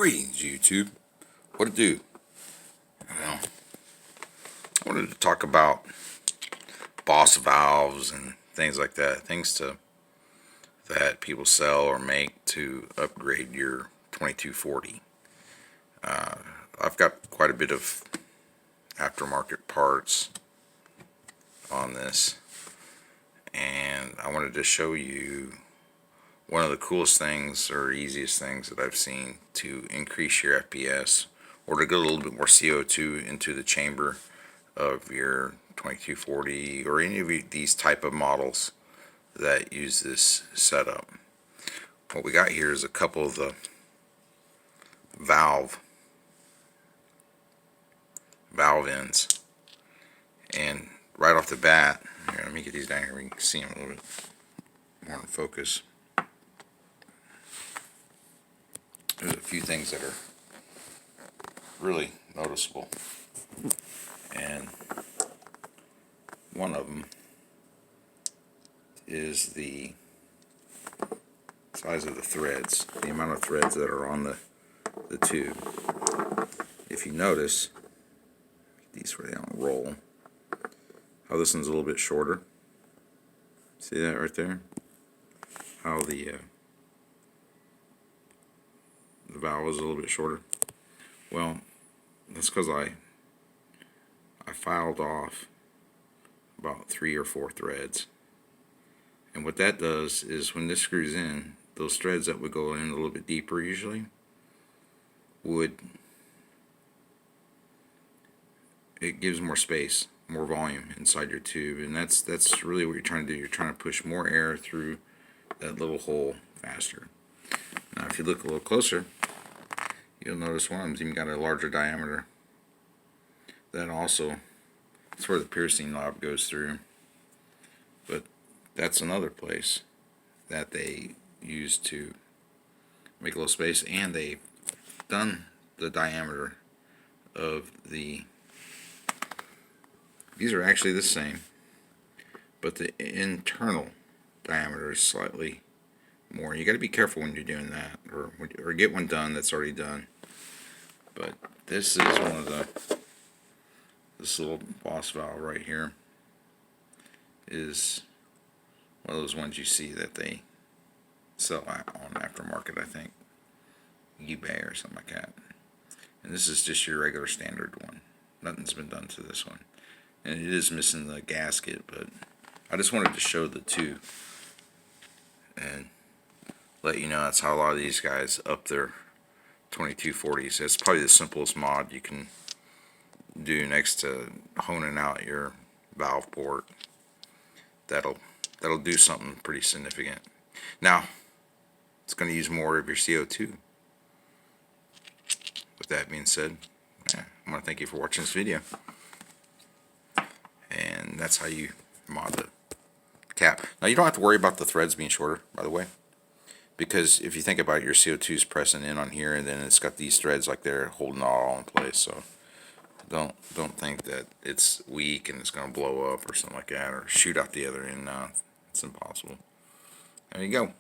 Greetings, YouTube. What it do? Well, I wanted to talk about boss valves and things like that. That people sell or make to upgrade your 2240. I've got quite a bit of aftermarket parts on this, and I wanted to show you one of the coolest things or easiest things that I've seen to increase your FPS or to get a little bit more CO2 into the chamber of your 2240 or any of these type of models that use this setup. What we got here is a couple of the valve ends, and right off the bat, here, let me get these down here, we can see them a little bit more in focus. There's a few things that are really noticeable, and one of them is the size of the threads, the amount of threads that are on the tube. If you notice, these where they don't roll, how this one's a little bit shorter. See that right there? How the valve is a little bit shorter. Well, that's because I filed off about 3 or 4 threads, and what that does is when this screws in, those threads that would go in a little bit deeper usually it gives more space, more volume inside your tube, and that's really what you're trying to do. You're trying to push more air through that little hole faster. Now if you look a little closer, you'll notice one of them's even got a larger diameter. That's where the piercing knob goes through, but that's another place that they use to make a little space, and they've done the diameter of these are actually the same, but the internal diameter is slightly more. You got to be careful when you're doing that, or get one done that's already done. But this is one of this little boss valve right here is one of those ones you see that they sell on aftermarket, I think eBay or something like that. And this is just your regular standard one. Nothing's been done to this one, and it is missing the gasket, but I just wanted to show the two and let you know that's how a lot of these guys up their 2240s. It's probably the simplest mod you can do next to honing out your valve port. That'll do something pretty significant. Now it's going to use more of your CO2. With that being said, I want to thank you for watching this video, and that's how you mod the cap. Now you don't have to worry about the threads being shorter, by the way, because if you think about it, your CO2 is pressing in on here, and then it's got these threads like they're holding it all in place. So don't think that it's weak and it's going to blow up or something like that, or shoot out the other end. No, it's impossible. There you go.